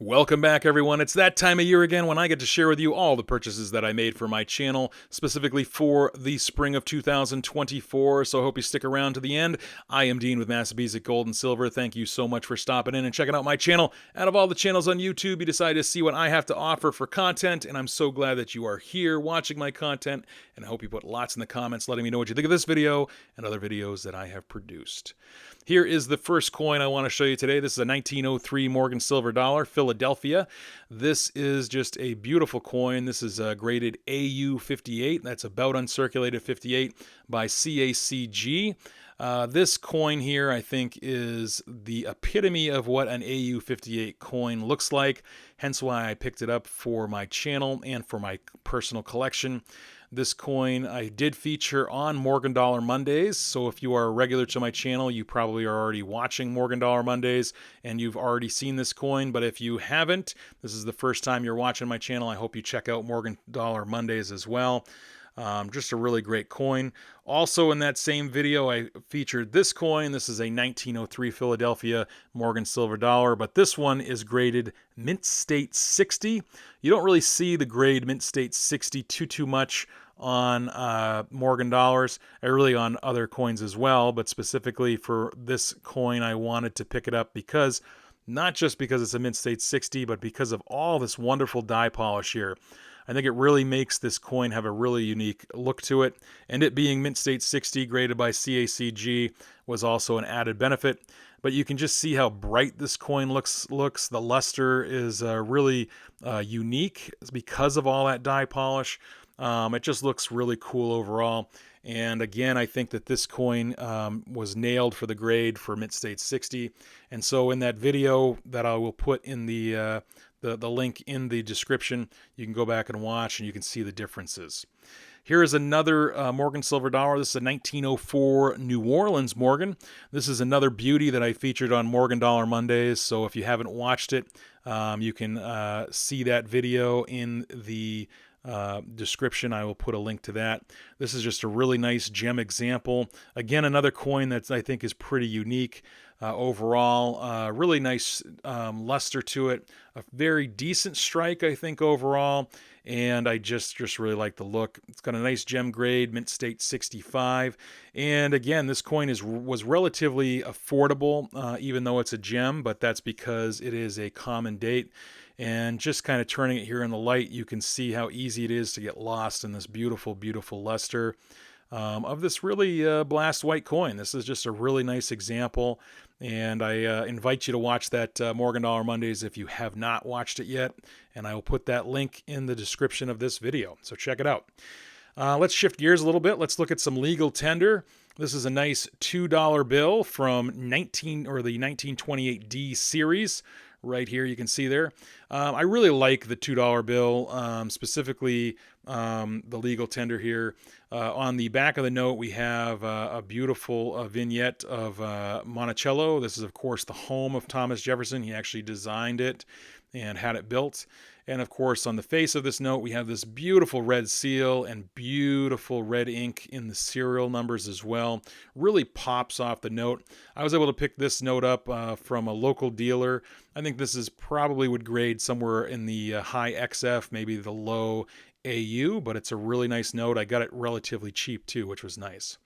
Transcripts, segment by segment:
Welcome back, everyone. It's that time of year again when I get to share with you all the purchases that I made for my channel, specifically for the spring of 2024, so I hope you stick around to the end. I am Dean with Massabesic Gold and Silver. Thank you so much for stopping in and checking out my channel. Out of all the channels on YouTube, you decided to see what I have to offer for content, and I'm so glad that you are here watching my content, and I hope you put lots in the comments letting me know what you think of this video and other videos that I have produced. Here is the first coin I want to show you today. This is a 1903 Morgan silver dollar, Philadelphia. This is just a beautiful coin. This is graded AU58. That's about uncirculated 58 by CACG. This coin here, I think, is the epitome of what an AU58 coin looks like, hence why I picked it up for my channel and for my personal collection. This coin I did feature on Morgan Dollar Mondays, so if you are a regular to my channel, you probably are already watching Morgan Dollar Mondays and you've already seen this coin, but if you haven't, this is the first time you're watching my channel, I hope you check out Morgan Dollar Mondays as well. Just a really great coin. Also in that same video, I featured this coin. This is a 1903 Philadelphia Morgan silver dollar, but this one is graded Mint State 60. You don't really see the grade Mint State 60 too much on Morgan dollars, really on other coins as well, but specifically for this coin, I wanted to pick it up because, not just because it's a Mint State 60, but because of all this wonderful die polish here. I think it really makes this coin have a really unique look to it, and it being Mint State 60 graded by CACG was also an added benefit. But you can just see how bright this coin looks. The luster is really unique because of all that die polish. It just looks really cool overall. And again, I think that this coin was nailed for the grade for Mint State 60. And so in that video that I will put in the link in the description, you can go back and watch and you can see the differences. Here is another Morgan silver dollar. This is a 1904 New Orleans Morgan. This is another beauty that I featured on Morgan Dollar Mondays. So if you haven't watched it, you can see that video in the description. I will put a link to that. This is just a really nice gem example. Again, another coin that I think is pretty unique overall. Really nice luster to it. A very decent strike, I think, overall. And I just really like the look. It's got a nice gem grade, Mint State 65. And again, this coin was relatively affordable, even though it's a gem, but that's because it is a common date. And just kind of turning it here in the light, you can see how easy it is to get lost in this beautiful, beautiful luster of this really blast white coin. This is just a really nice example, and I invite you to watch that Morgan Dollar Mondays if you have not watched it yet, and I will put that link in the description of this video, so check it out. Let's shift gears a little bit. Let's look at some legal tender. This is a nice $2 bill from the 1928D series. Right here, you can see there. I really like the $2 bill, specifically the legal tender here. On the back of the note, we have a beautiful vignette of Monticello. This is, of course, the home of Thomas Jefferson. He actually designed it and had it built. And of course, on the face of this note, we have this beautiful red seal and beautiful red ink in the serial numbers as well. Really pops off the note. I was able to pick this note up from a local dealer. I think this is probably would grade somewhere in the high XF, maybe the low AU, but it's a really nice note. I got it relatively cheap too, which was nice.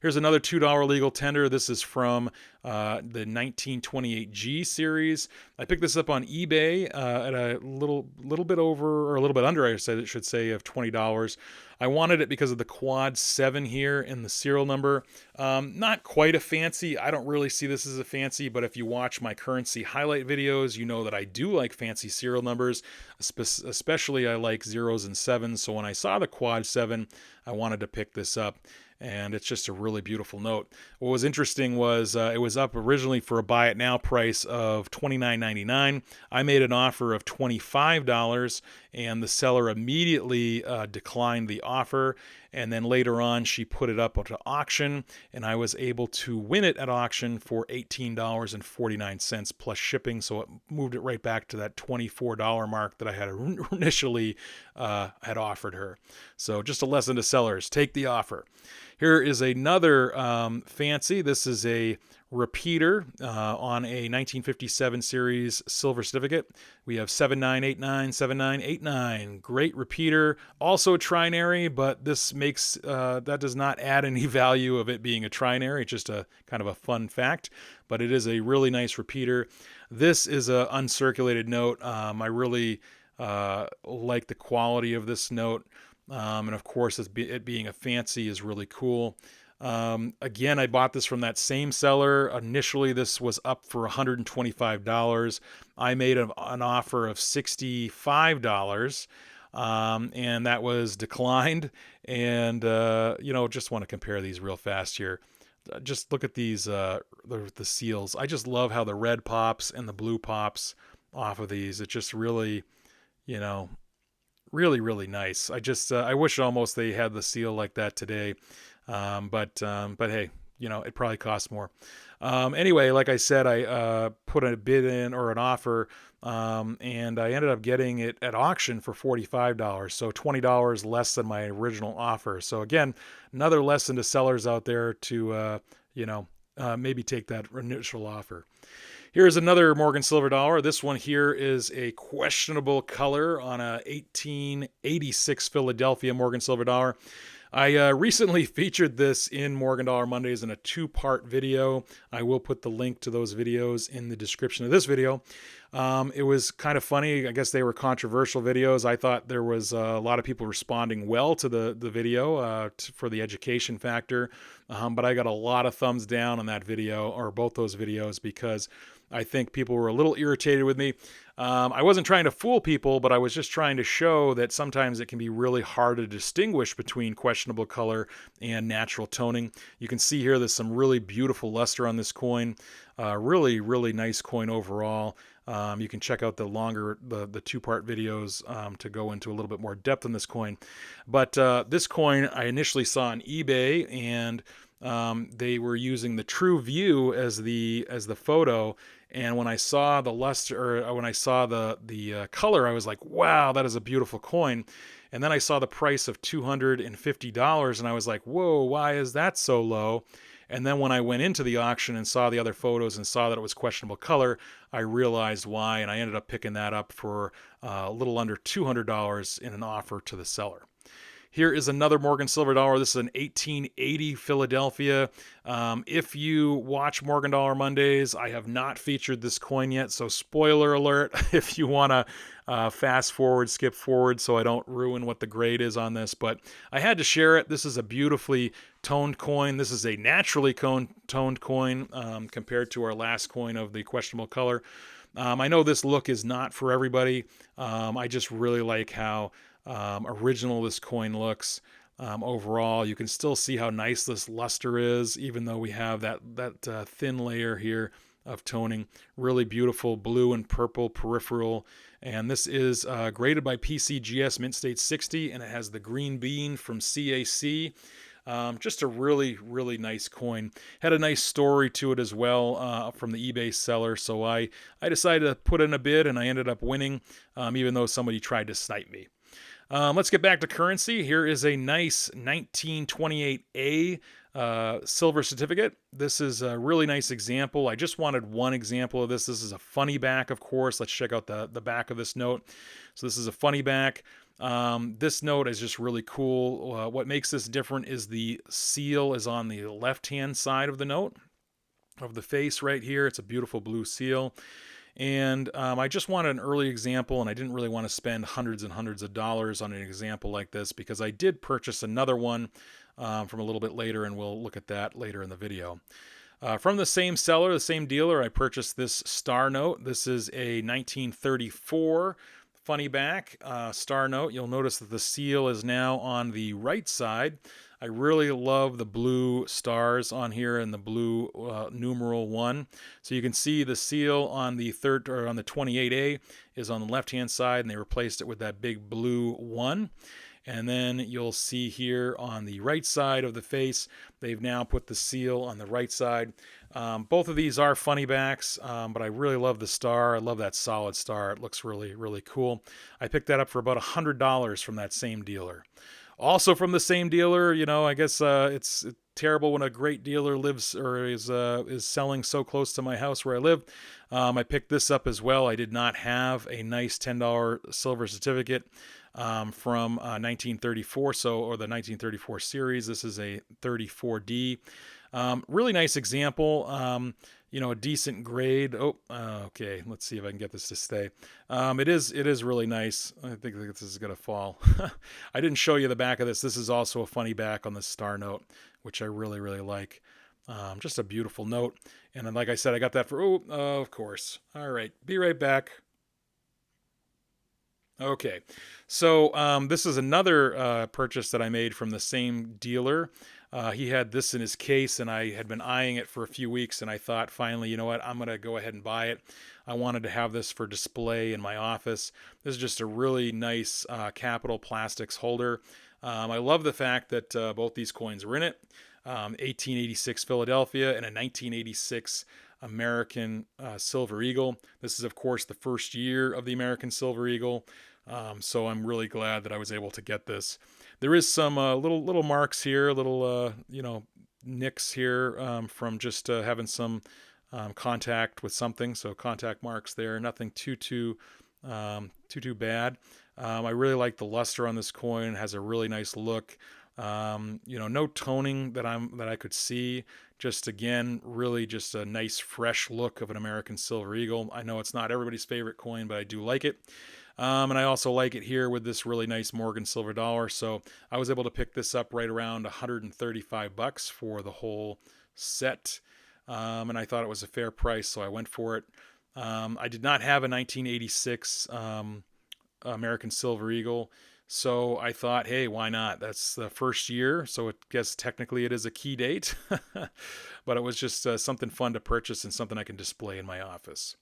Here's another $2 legal tender. This is from the 1928G series. I picked this up on eBay at a little bit over, or a little bit under, I should say, of $20. I wanted it because of the quad 7 here in the serial number. Not quite a fancy. I don't really see this as a fancy, but if you watch my currency highlight videos, you know that I do like fancy serial numbers. Especially I like 0s and 7s. So when I saw the quad 7, I wanted to pick this up. And it's just a really beautiful note. What was interesting was it was up originally for a buy it now price of $29.99. I made an offer of $25, and the seller immediately declined the offer. And then later on, she put it up to auction, and I was able to win it at auction for $18.49 plus shipping. So it moved it right back to that $24 mark that I had initially had offered her. So just a lesson to sellers: take the offer. Here is another fancy. This is a repeater on a 1957 series silver certificate. We have 7989, 7989. Great repeater. Also trinary, but this makes that does not add any value of it being a trinary. It's just a kind of a fun fact, but it is a really nice repeater. This is a uncirculated note. I really like the quality of this note. And of course, it being a fancy is really cool. Again, I bought this from that same seller. Initially, this was up for $125. I made an offer of $65, and that was declined. And, just want to compare these real fast here. Just look at these, the seals. I just love how the red pops and the blue pops off of these. It just really, really, really nice. I wish almost they had the seal like that today. But hey, it probably costs more. Anyway, like I said, I put a bid in or an offer, and I ended up getting it at auction for $45, so $20 less than my original offer. So again, another lesson to sellers out there to maybe take that initial offer. Here's another Morgan silver dollar. This one here is a questionable color on a 1886 Philadelphia Morgan silver dollar. I recently featured this in Morgan Dollar Mondays in a 2-part video. I will put the link to those videos in the description of this video. It was kind of funny. I guess they were controversial videos. I thought there was a lot of people responding well to the video for the education factor. But I got a lot of thumbs down on that video, or both those videos, because I think people were a little irritated with me. I wasn't trying to fool people, but I was just trying to show that sometimes it can be really hard to distinguish between questionable color and natural toning. You can see here there's some really beautiful luster on this coin. Really, really nice coin overall. You can check out the 2-part videos to go into a little bit more depth on this coin. But this coin I initially saw on eBay, and they were using the True View as the photo. And when I saw the luster, or when I saw the color, I was like, wow, that is a beautiful coin. And then I saw the price of $250, and I was like, whoa, why is that so low? And then when I went into the auction and saw the other photos and saw that it was questionable color, I realized why, and I ended up picking that up for a little under $200 in an offer to the seller. Here is another Morgan silver dollar. This is an 1880 Philadelphia. If you watch Morgan Dollar Mondays, I have not featured this coin yet, so spoiler alert if you want to fast forward, skip forward, so I don't ruin what the grade is on this. But I had to share it. This is a beautifully toned coin. This is a naturally toned coin compared to our last coin of the questionable color. I know this look is not for everybody. I just really like how original this coin looks. Overall, you can still see how nice this luster is, even though we have that thin layer here of toning. Really beautiful blue and purple peripheral. And this is graded by PCGS Mint State 60, and it has the green bean from CAC. Just a really, really nice coin. Had a nice story to it as well from the eBay seller. So I decided to put in a bid, and I ended up winning, even though somebody tried to snipe me. Let's get back to currency. Here is a nice 1928A silver certificate. This is a really nice example. I just wanted one example of this. This is a funny back, of course. Let's check out the back of this note. So this is a funny back. This note is just really cool. What makes this different is the seal is on the left-hand side of the note, of the face right here. It's a beautiful blue seal. And I just wanted an early example, and I didn't really want to spend hundreds and hundreds of dollars on an example like this, because I did purchase another one from a little bit later, and we'll look at that later in the video. From the same seller, the same dealer, I purchased this star note. This is a 1934 funny back star note. You'll notice that the seal is now on the right side. I really love the blue stars on here and the blue numeral 1. So you can see the seal on the 28A is on the left-hand side, and they replaced it with that big blue 1. And then you'll see here on the right side of the face, they've now put the seal on the right side. Both of these are funny backs, but I really love the star. I love that solid star. It looks really, really cool. I picked that up for about $100 from that same dealer. Also from the same dealer. I guess it's terrible when a great dealer lives or is selling so close to my house where I live. I picked this up as well. I did not have a nice $10 silver certificate from 1934, or the 1934 series. This is a 34D. Really nice example. A decent grade. Okay. Let's see if I can get this to stay. It is really nice. I think this is gonna fall. I didn't show you the back of this. This is also a funny back on the star note, which I really, really like. Just a beautiful note. And then, like I said, I got that for, of course. All right. Be right back. Okay. So this is another purchase that I made from the same dealer. He had this in his case, and I had been eyeing it for a few weeks, and I thought, finally, you know what? I'm going to go ahead and buy it. I wanted to have this for display in my office. This is just a really nice Capital Plastics holder. I love the fact that both these coins were in it. 1886 Philadelphia and a 1986 American Silver Eagle. This is, of course, the first year of the American Silver Eagle. So I'm really glad that I was able to get this. There is some little marks here, little nicks here from just having some contact with something. So contact marks there. Nothing too bad. I really like the luster on this coin. It has a really nice look. No toning that I could see. Just again, really just a nice fresh look of an American Silver Eagle. I know it's not everybody's favorite coin, but I do like it. And I also like it here with this really nice Morgan silver dollar. So I was able to pick this up right around $135 for the whole set. And I thought it was a fair price, so I went for it. I did not have a 1986 American Silver Eagle. So I thought, hey, why not? That's the first year, so I guess technically it is a key date. But it was just something fun to purchase and something I can display in my office.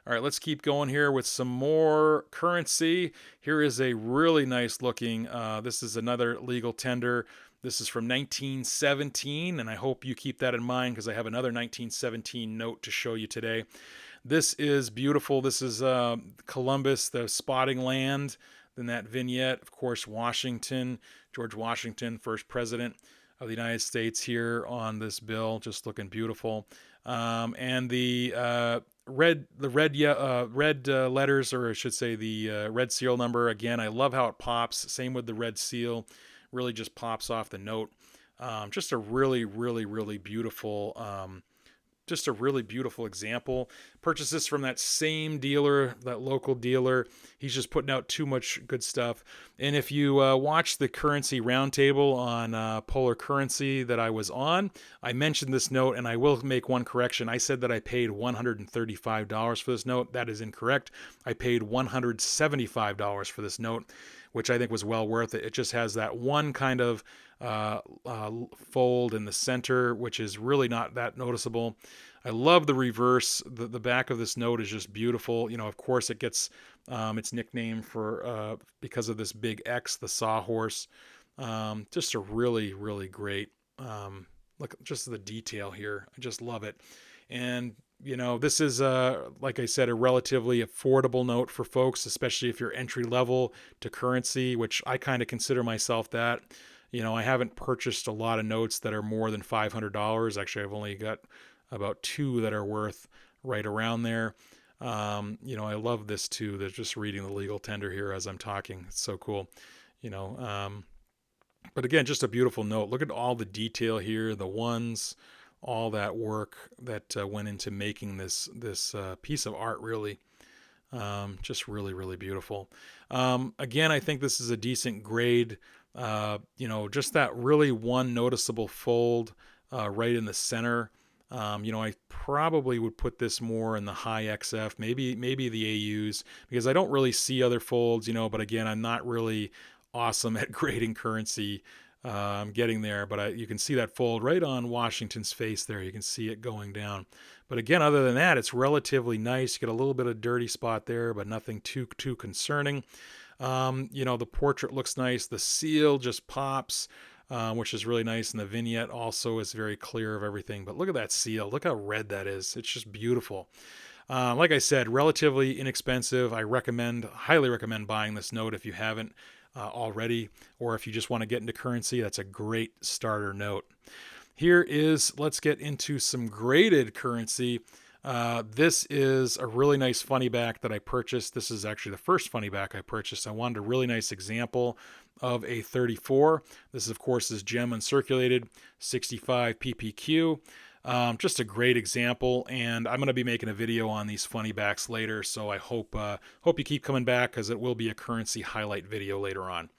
All right, let's keep going here with some more currency. Here is a really nice looking, this is another legal tender. This is from 1917, and I hope you keep that in mind because I have another 1917 note to show you today. This is beautiful. This is Columbus, the spotting land. Then that vignette, of course, Washington, George Washington, first president of the United States here on this bill, just looking beautiful. And the red letters, or I should say the red seal number. Again, I love how it pops. Same with the red seal, really just pops off the note. Just a really, really, really beautiful. Just a really beautiful example. Purchased this from that same dealer, that local dealer. He's just putting out too much good stuff. And if you watch the currency roundtable on Polar Currency that I was on, I mentioned this note, and I will make one correction. I said that I paid $135 for this note. That is incorrect. I paid $175 for this note, which I think was well worth it. It just has that one kind of fold in the center, which is really not that noticeable. I love the reverse. The back of this note is just beautiful. Of course, it gets its nickname for because of this big X, the sawhorse. Just a really, really great look. Just the detail here. I just love it. And this is, like I said, a relatively affordable note for folks, especially if you're entry level to currency, which I kind of consider myself that. I haven't purchased a lot of notes that are more than $500. Actually, I've only got about two that are worth right around there. I love this too. They're just reading the legal tender here as I'm talking. It's so cool. But again, just a beautiful note. Look at all the detail here, the ones, all that work that went into making this piece of art, really. Just really, really beautiful. Again, I think this is a decent grade. Just that really one noticeable fold right in the center. I probably would put this more in the high XF, maybe the AUs, because I don't really see other folds, but again, I'm not really awesome at grading currency. I'm getting there, but you can see that fold right on Washington's face there. You can see it going down. But again, other than that, it's relatively nice. You get a little bit of dirty spot there, but nothing too concerning. The portrait looks nice. The seal just pops, which is really nice. And the vignette also is very clear of everything. But look at that seal. Look how red that is. It's just beautiful. Like I said, relatively inexpensive. I highly recommend buying this note if you haven't. already, or if you just want to get into currency, that's a great starter note. Here is, let's get into some graded currency. This is a really nice funny back that I purchased. This is actually the first funny back I purchased. I wanted a really nice example of a 34. This, of course, is gem uncirculated, 65 PPQ. Just a great example, and I'm going to be making a video on these funny backs later, so I hope you keep coming back, because it will be a currency highlight video later on.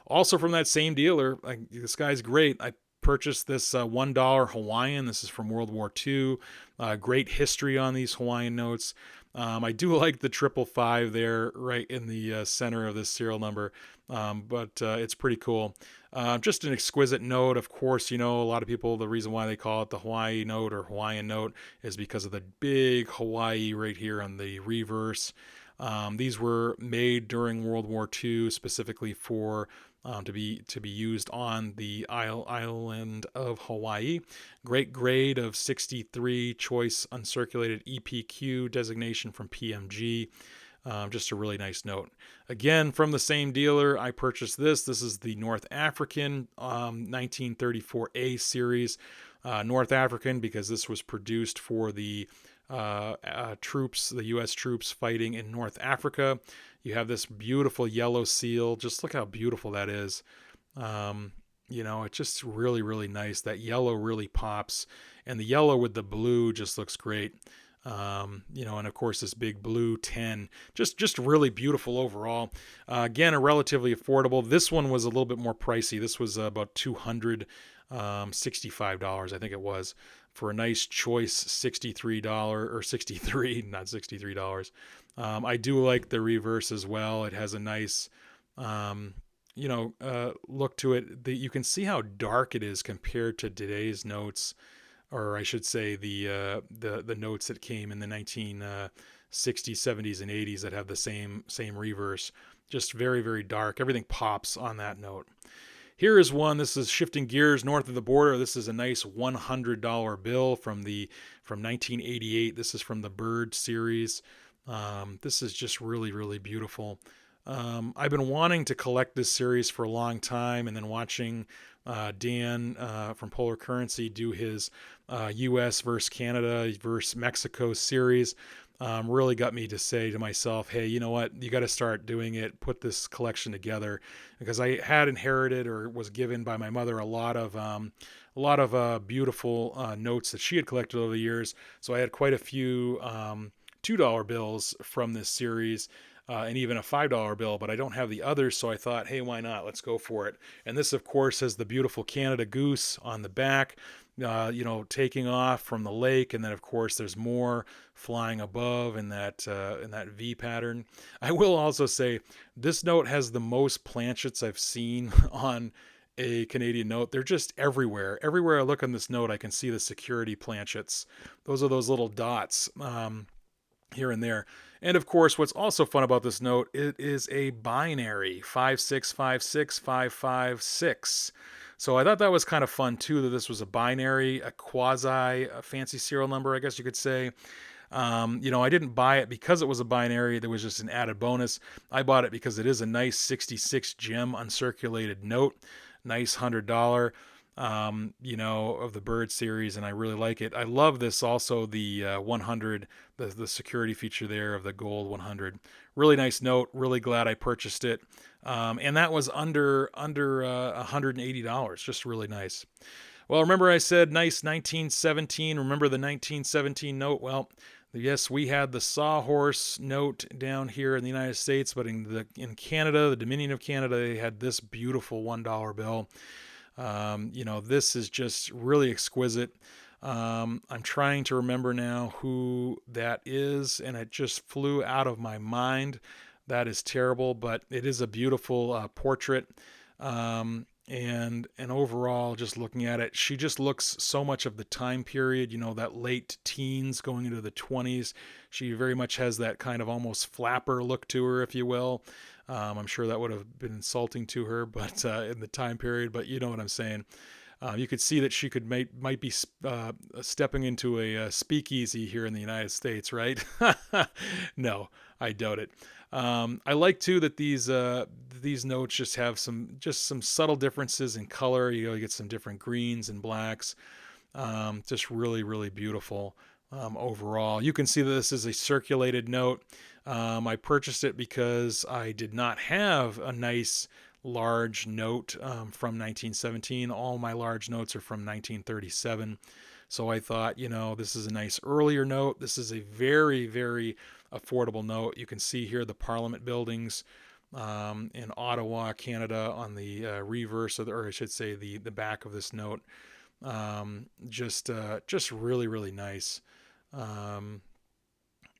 Also from that same dealer, this guy's great. I purchased this $1 Hawaiian. This is from World War II. Great history on these Hawaiian notes. I do like the 555 there right in the center of this serial number, but it's pretty cool. Just an exquisite note. Of course, a lot of people, the reason why they call it the Hawaii note or Hawaiian note is because of the big Hawaii right here on the reverse. These were made during World War II specifically for to be used on the island of Hawaii. Great grade of 63, choice uncirculated EPQ designation from PMG. Just a really nice note. Again, from the same dealer, I purchased this. This is the North African 1934A series. North African because this was produced for the troops, the U.S. troops fighting in North Africa. You have this beautiful yellow seal. Just look how beautiful that is. It's just really, really nice. That yellow really pops, and the yellow with the blue just looks great. And of course this big blue 10, just really beautiful overall. Again, a relatively affordable. This one was a little bit more pricey. This was about $265, I think it was, for a nice choice $63 or 63, not $63. I do like the reverse as well. It has a nice, look to it. You can see how dark it is compared to today's notes, or I should say the notes that came in the 1960s, 70s, and 80s that have the same reverse. Just very, very dark. Everything pops on that note. Here is one. This is shifting gears north of the border. This is a nice $100 bill from 1988. This is from the Bird series. This is just really, really beautiful. I've been wanting to collect this series for a long time, and then watching Dan from Polar Currency do his U.S. versus Canada versus Mexico series really got me to say to myself, hey, you know what? You got to start doing it. Put this collection together, because I had inherited or was given by my mother a lot of beautiful notes that she had collected over the years. So I had quite a few $2 bills from this series. And even a $5 bill, but I don't have the others, so I thought, hey, why not? Let's go for it. And this, of course, has the beautiful Canada goose on the back, taking off from the lake, and then, of course, there's more flying above in that V pattern. I will also say this note has the most planchets I've seen on a Canadian note. They're just everywhere. Everywhere I look on this note, I can see the security planchets. Those are those little dots here and there. And of course, what's also fun about this note, it is a binary 5656556. So I thought that was kind of fun too, that this was a binary, a fancy serial number, I guess you could say. I didn't buy it because it was a binary. There was just an added bonus. I bought it because it is a nice 66 gem uncirculated note, nice $100. Of the Bird series, and I really like it. I love this also, the 100, the security feature there of the gold 100. Really nice note. Really glad I purchased it. And that was under $180. Just really nice. Well, remember I said nice 1917. Remember the 1917 note? Well, yes, we had the Sawhorse note down here in the United States, but in Canada, the Dominion of Canada, they had this beautiful $1 bill. This is just really exquisite. I'm trying to remember now who that is, and it just flew out of my mind. That is terrible, but it is a beautiful portrait. And overall, just looking at it, she just looks so much of the time period, that late teens going into the 20s. She very much has that kind of almost flapper look to her, if you will. I'm sure that would have been insulting to her, but in the time period, but you know what I'm saying. You could see that she might be stepping into a speakeasy here in the United States, right? No, I doubt it. I like too that these notes just have some subtle differences in color. You get some different greens and blacks. Just really, really beautiful overall. You can see that this is a circulated note. I purchased it because I did not have a nice large note from 1917. All my large notes are from 1937. So I thought, this is a nice earlier note. This is a very, very affordable note. You can see here the Parliament buildings in Ottawa, Canada, on the reverse or I should say the back of this note. Just really, really nice.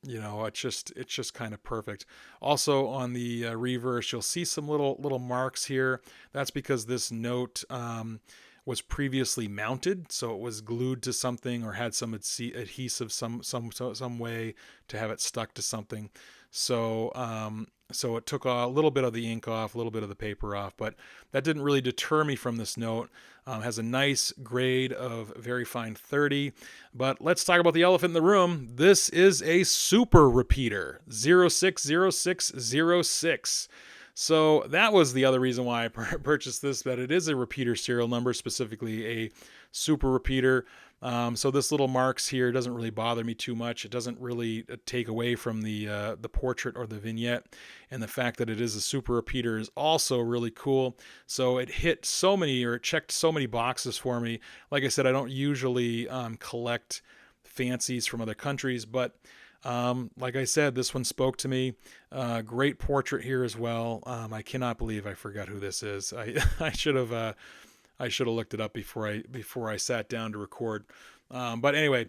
It's just kind of perfect. Also on the reverse, you'll see some little marks here. That's because this note was previously mounted, so it was glued to something or had some adhesive some way to have it stuck to something. So it took a little bit of the ink off, a little bit of the paper off, but that didn't really deter me from this note. Has a nice grade of very fine 30. But let's talk about the elephant in the room. This is a super repeater, 060606. So that was the other reason why I purchased this, that it is a repeater serial number, specifically a super repeater. So this little marks here doesn't really bother me too much. It doesn't really take away from the portrait or the vignette. And the fact that it is a super repeater is also really cool. So it hit so many, or it checked so many boxes for me. Like I said, I don't usually collect fancies from other countries, but like I said, this one spoke to me. Great portrait here as well. I cannot believe I forgot who this is. I should have looked it up before I sat down to record. But anyway,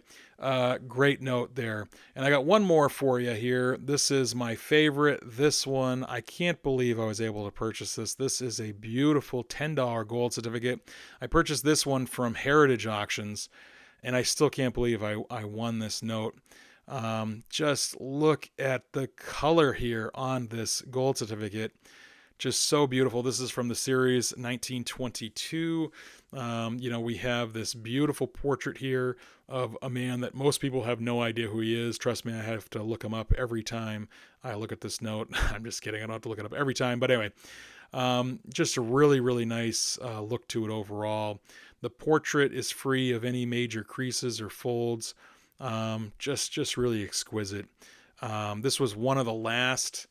great note there. And I got one more for you here. This is my favorite. This one, I can't believe I was able to purchase this. This is a beautiful $10 gold certificate. I purchased this one from Heritage Auctions, and I still can't believe I won this note. Just look at the color here on this gold certificate. Just so beautiful. This is from the series 1922. We have this beautiful portrait here of a man that most people have no idea who he is. Trust me, I have to look him up every time I look at this note. I'm just kidding. I don't have to look it up every time. But anyway, just a really, really nice look to it overall. The portrait is free of any major creases or folds. Just really exquisite. This was one of the last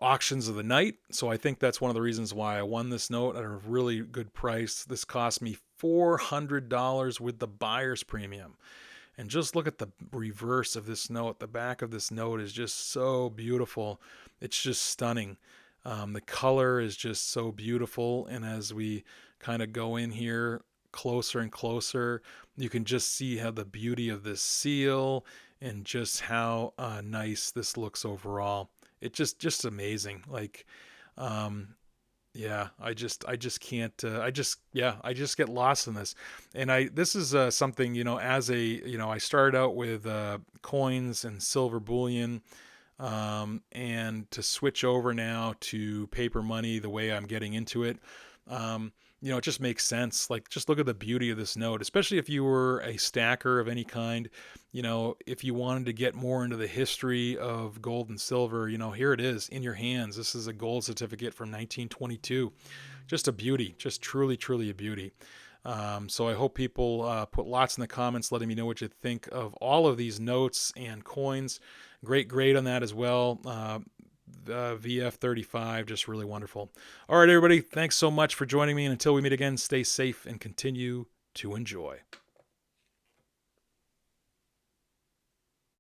auctions of the night. So I think that's one of the reasons why I won this note at a really good price. This cost me $400 with the buyer's premium. And just look at the reverse of this note. The back of this note is just so beautiful. It's just stunning. The color is just so beautiful. And as we kind of go in here closer and closer, you can just see how the beauty of this seal and just how nice this looks overall. It just amazing. Like, yeah, I just can't, I just get lost in this. And this is something, I started out with coins and silver bullion, and to switch over now to paper money, the way I'm getting into it, it just makes sense. Like, just look at the beauty of this note, especially if you were a stacker of any kind. If you wanted to get more into the history of gold and silver, here it is in your hands. This is a gold certificate from 1922. Just a beauty, just truly, truly a beauty. So I hope people put lots in the comments letting me know what you think of all of these notes and coins. Great grade on that as well. VF35, just really wonderful. All right, everybody, thanks so much for joining me. And until we meet again, stay safe and continue to enjoy.